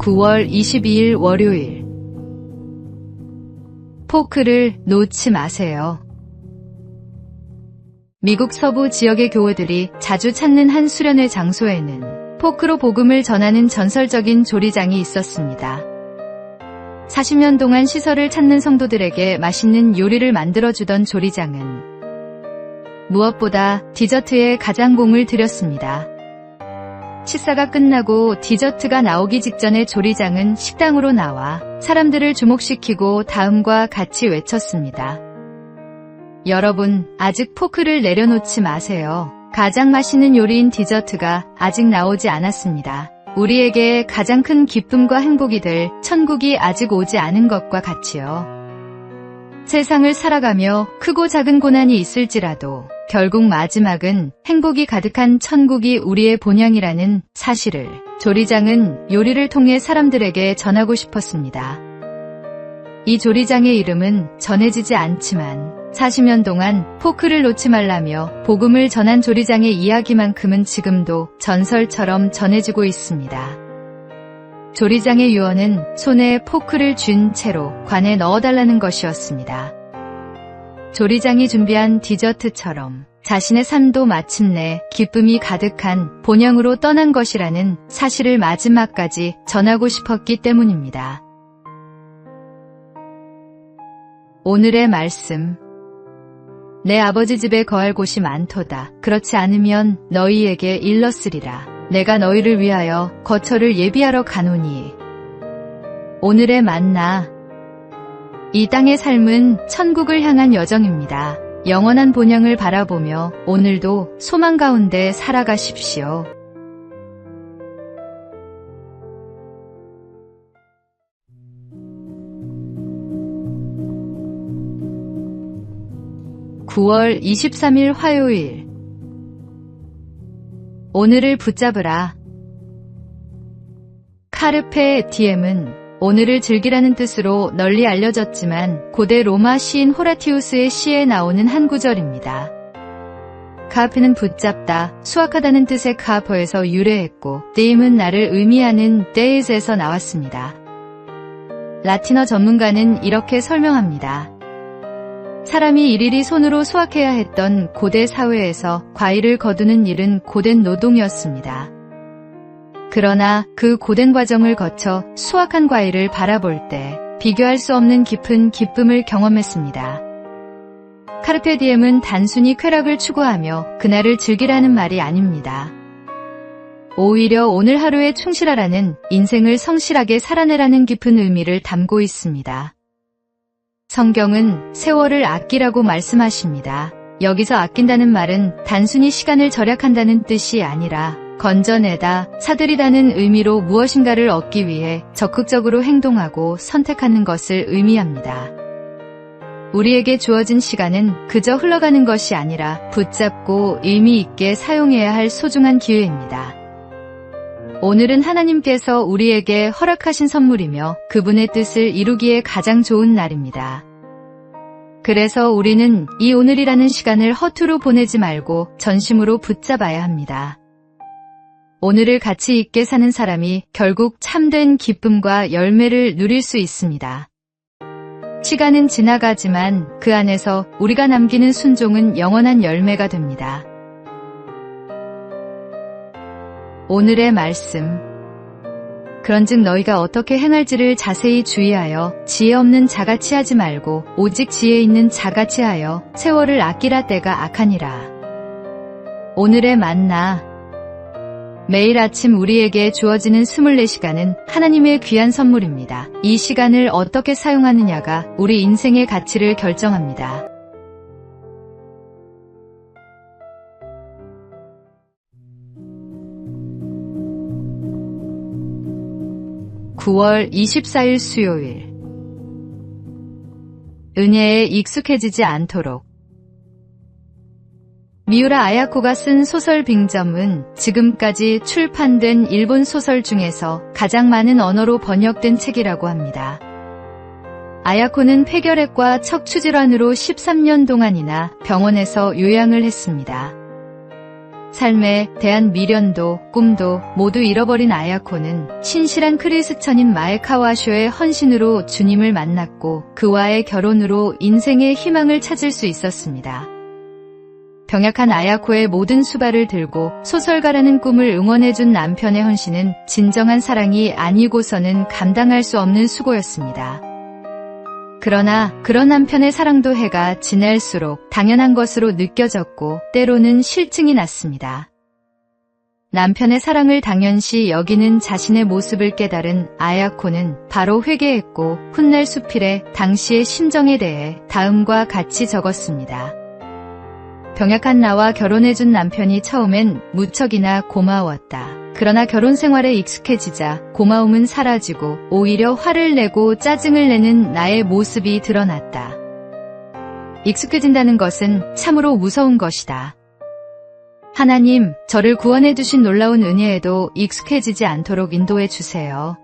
9월 22일 월요일. 포크를 놓지 마세요. 미국 서부 지역의 교우들이 자주 찾는 한 수련회 장소에는 포크로 복음을 전하는 전설적인 조리장이 있었습니다. 40년 동안 시설을 찾는 성도들에게 맛있는 요리를 만들어주던 조리장은 무엇보다 디저트에 가장 공을 들였습니다. 식사가 끝나고 디저트가 나오기 직전에 조리장은 식당으로 나와 사람들을 주목시키고 다음과 같이 외쳤습니다. 여러분, 아직 포크를 내려놓지 마세요. 가장 맛있는 요리인 디저트가 아직 나오지 않았습니다. 우리에게 가장 큰 기쁨과 행복이 될 천국이 아직 오지 않은 것과 같이요. 세상을 살아가며 크고 작은 고난이 있을지라도 결국 마지막은 행복이 가득한 천국이 우리의 본향이라는 사실을 조리장은 요리를 통해 사람들에게 전하고 싶었습니다. 이 조리장의 이름은 전해지지 않지만 40년 동안 포크를 놓지 말라며 복음을 전한 조리장의 이야기만큼은 지금도 전설처럼 전해지고 있습니다. 조리장의 유언은 손에 포크를 쥔 채로 관에 넣어달라는 것이었습니다. 조리장이 준비한 디저트처럼 자신의 삶도 마침내 기쁨이 가득한 본향으로 떠난 것이라는 사실을 마지막까지 전하고 싶었기 때문입니다. 오늘의 말씀. 내 아버지 집에 거할 곳이 많도다. 그렇지 않으면 너희에게 일렀으리라. 내가 너희를 위하여 거처를 예비하러 가노니. 오늘의 만나. 이 땅의 삶은 천국을 향한 여정입니다. 영원한 본향을 바라보며 오늘도 소망 가운데 살아가십시오. (9월 23일) 화요일. 오늘을 붙잡으라. 카르페 디엠은 오늘을 즐기라는 뜻으로 널리 알려졌지만 고대 로마 시인 호라티우스의 시에 나오는 한 구절입니다. 카르페는 붙잡다, 수확하다는 뜻의 카르페에서 유래했고 디엠은 나를 의미하는 데이즈에서 나왔습니다. 라틴어 전문가는 이렇게 설명합니다. 사람이 일일이 손으로 수확해야 했던 고대 사회에서 과일을 거두는 일은 고된 노동이었습니다. 그러나 그 고된 과정을 거쳐 수확한 과일을 바라볼 때 비교할 수 없는 깊은 기쁨을 경험했습니다. 카르페 디엠은 단순히 쾌락을 추구하며 그날을 즐기라는 말이 아닙니다. 오히려 오늘 하루에 충실하라는, 인생을 성실하게 살아내라는 깊은 의미를 담고 있습니다. 성경은 세월을 아끼라고 말씀하십니다. 여기서 아낀다는 말은 단순히 시간을 절약한다는 뜻이 아니라 건져내다, 사들이라는 의미로 무엇인가를 얻기 위해 적극적으로 행동하고 선택하는 것을 의미합니다. 우리에게 주어진 시간은 그저 흘러가는 것이 아니라 붙잡고 의미 있게 사용해야 할 소중한 기회입니다. 오늘은 하나님께서 우리에게 허락하신 선물이며 그분의 뜻을 이루기에 가장 좋은 날입니다. 그래서 우리는 이 오늘이라는 시간을 허투루 보내지 말고 전심으로 붙잡아야 합니다. 오늘을 가치 있게 사는 사람이 결국 참된 기쁨과 열매를 누릴 수 있습니다. 시간은 지나가지만 그 안에서 우리가 남기는 순종은 영원한 열매가 됩니다. 오늘의 말씀. 그런즉 너희가 어떻게 행할지를 자세히 주의하여 지혜 없는 자같이 하지 말고 오직 지혜 있는 자같이 하여 세월을 아끼라. 때가 악하니라. 오늘의 만나. 매일 아침 우리에게 주어지는 24시간은 하나님의 귀한 선물입니다. 이 시간을 어떻게 사용하느냐가 우리 인생의 가치를 결정합니다. (9월 24일) 수요일. 은혜에 익숙해지지 않도록. 미우라 아야코가 쓴 소설 빙점은 지금까지 출판된 일본 소설 중에서 가장 많은 언어로 번역된 책이라고 합니다. 아야코는 폐결핵과 척추질환으로 13년 동안이나 병원에서 요양을 했습니다. 삶에 대한 미련도 꿈도 모두 잃어버린 아야코는 신실한 크리스천인 마에카와쇼의 헌신으로 주님을 만났고 그와의 결혼으로 인생의 희망을 찾을 수 있었습니다. 병약한 아야코의 모든 수발을 들고 소설가라는 꿈을 응원해준 남편의 헌신은 진정한 사랑이 아니고서는 감당할 수 없는 수고였습니다. 그러나 그런 남편의 사랑도 해가 지날수록 당연한 것으로 느껴졌고 때로는 실증이 났습니다. 남편의 사랑을 당연시 여기는 자신의 모습을 깨달은 아야코는 바로 회개했고 훗날 수필에 당시의 심정에 대해 다음과 같이 적었습니다. 병약한 나와 결혼해준 남편이 처음엔 무척이나 고마웠다. 그러나 결혼 생활에 익숙해지자 고마움은 사라지고 오히려 화를 내고 짜증을 내는 나의 모습이 드러났다. 익숙해진다는 것은 참으로 무서운 것이다. 하나님, 저를 구원해 주신 놀라운 은혜에도 익숙해지지 않도록 인도해 주세요.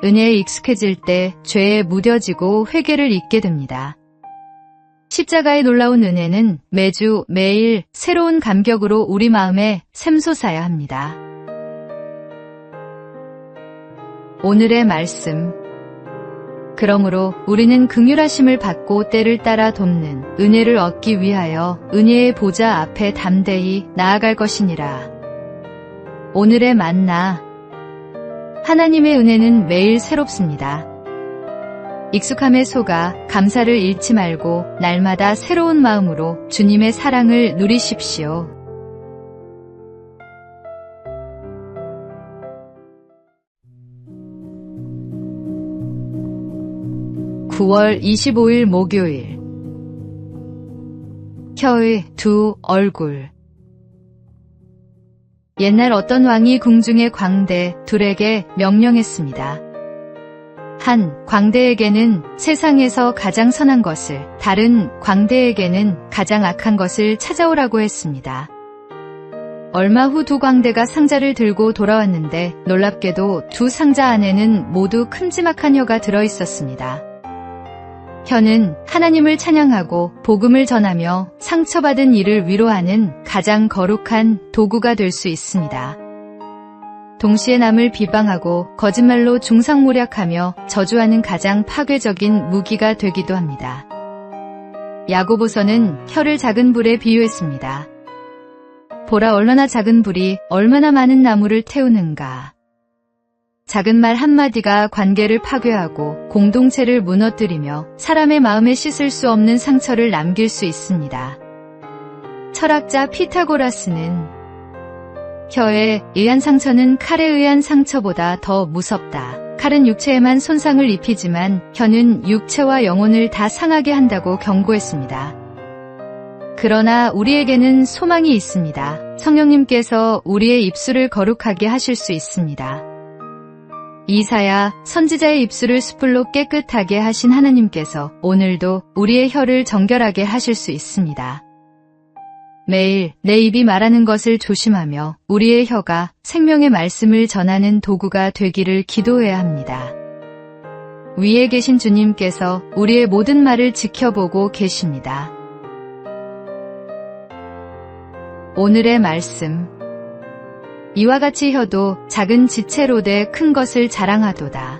은혜에 익숙해질 때 죄에 무뎌지고 회개를 잊게 됩니다. 십자가의 놀라운 은혜는 매주 매일 새로운 감격으로 우리 마음에 샘솟아야 합니다. 오늘의 말씀. 그러므로 우리는 긍휼하심을 받고 때를 따라 돕는 은혜를 얻기 위하여 은혜의 보좌 앞에 담대히 나아갈 것이니라. 오늘의 만나. 하나님의 은혜는 매일 새롭습니다. 익숙함에 속아 감사를 잃지 말고 날마다 새로운 마음으로 주님의 사랑을 누리십시오. (9월 25일) 목요일. 혀의 두 얼굴. 옛날 어떤 왕이 궁중의 광대 둘에게 명령했습니다. 한 광대에게는 세상에서 가장 선한 것을, 다른 광대에게는 가장 악한 것을 찾아오라고 했습니다. 얼마 후 두 광대가 상자를 들고 돌아왔는데 놀랍게도 두 상자 안에는 모두 큼지막한 혀가 들어있었습니다. 혀는 하나님을 찬양하고 복음을 전하며 상처받은 이를 위로하는 가장 거룩한 도구가 될 수 있습니다. 동시에 남을 비방하고 거짓말로 중상모략하며 저주하는 가장 파괴적인 무기가 되기도 합니다. 야고보서는 혀를 작은 불에 비유했습니다. 보라, 얼마나 작은 불이 얼마나 많은 나무를 태우는가. 작은 말 한마디가 관계를 파괴하고 공동체를 무너뜨리며 사람의 마음에 씻을 수 없는 상처를 남길 수 있습니다. 철학자 피타고라스는 혀에 의한 상처는 칼에 의한 상처보다 더 무섭다. 칼은 육체에만 손상을 입히지만 혀는 육체와 영혼을 다 상하게 한다고 경고했습니다. 그러나 우리에게는 소망이 있습니다. 성령님께서 우리의 입술을 거룩하게 하실 수 있습니다. 이사야 선지자의 입술을 숯불로 깨끗하게 하신 하나님께서 오늘도 우리의 혀를 정결하게 하실 수 있습니다. 매일 내 입이 말하는 것을 조심하며 우리의 혀가 생명의 말씀을 전하는 도구가 되기를 기도해야 합니다. 위에 계신 주님께서 우리의 모든 말을 지켜보고 계십니다. 오늘의 말씀. 이와 같이 혀도 작은 지체로 돼 큰 것을 자랑하도다.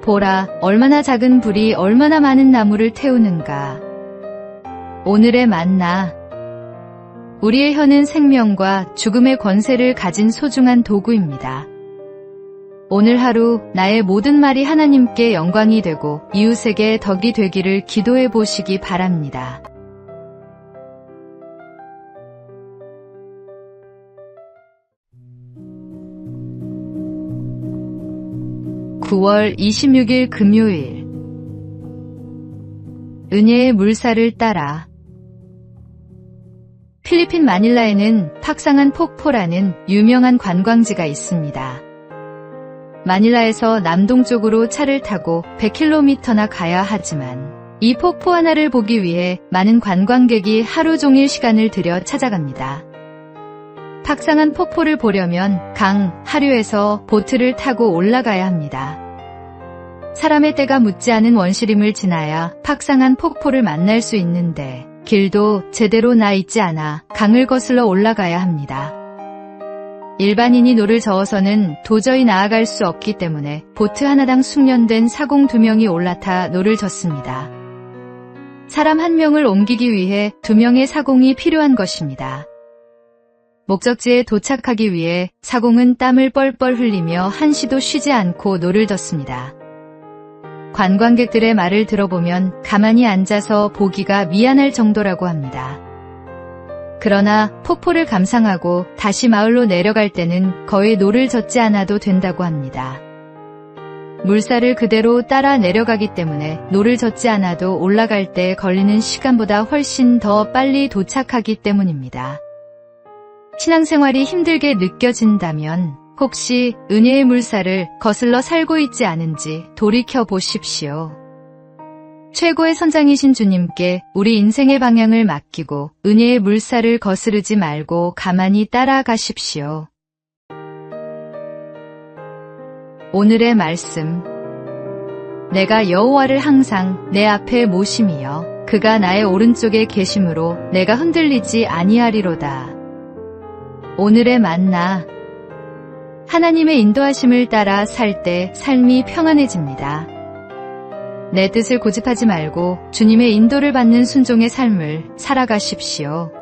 보라, 얼마나 작은 불이 얼마나 많은 나무를 태우는가. 오늘의 만나. 우리의 혀는 생명과 죽음의 권세를 가진 소중한 도구입니다. 오늘 하루 나의 모든 말이 하나님께 영광이 되고 이웃에게 덕이 되기를 기도해 보시기 바랍니다. (9월 26일) 금요일. 은혜의 물살을 따라. 필리핀 마닐라에는 팍상한 폭포라는 유명한 관광지가 있습니다. 마닐라에서 남동쪽으로 차를 타고 100km나 가야 하지만 이 폭포 하나를 보기 위해 많은 관광객이 하루 종일 시간을 들여 찾아갑니다. 팍상한 폭포를 보려면 강 하류에서 보트를 타고 올라가야 합니다. 사람의 때가 묻지 않은 원시림을 지나야 팍상한 폭포를 만날 수 있는데 길도 제대로 나 있지 않아 강을 거슬러 올라가야 합니다. 일반인이 노를 저어서는 도저히 나아갈 수 없기 때문에 보트 하나당 숙련된 사공 2명이 올라타 노를 젓습니다. 사람 1명을 옮기기 위해 2명의 사공이 필요한 것입니다. 목적지에 도착하기 위해 사공은 땀을 뻘뻘 흘리며 한시도 쉬지 않고 노를 젓습니다. 관광객들의 말을 들어보면 가만히 앉아서 보기가 미안할 정도라고 합니다. 그러나 폭포를 감상하고 다시 마을로 내려갈 때는 거의 노를 젓지 않아도 된다고 합니다. 물살을 그대로 따라 내려가기 때문에 노를 젓지 않아도 올라갈 때 걸리는 시간보다 훨씬 더 빨리 도착하기 때문입니다. 신앙생활이 힘들게 느껴진다면 혹시 은혜의 물살을 거슬러 살고 있지 않은지 돌이켜 보십시오. 최고의 선장이신 주님께 우리 인생의 방향을 맡기고 은혜의 물살을 거스르지 말고 가만히 따라가십시오. 오늘의 말씀. 내가 여호와를 항상 내 앞에 모심이여 그가 나의 오른쪽에 계심으로 내가 흔들리지 아니하리로다. 오늘의 만나. 하나님의 인도하심을 따라 살 때 삶이 평안해집니다. 내 뜻을 고집하지 말고 주님의 인도를 받는 순종의 삶을 살아가십시오.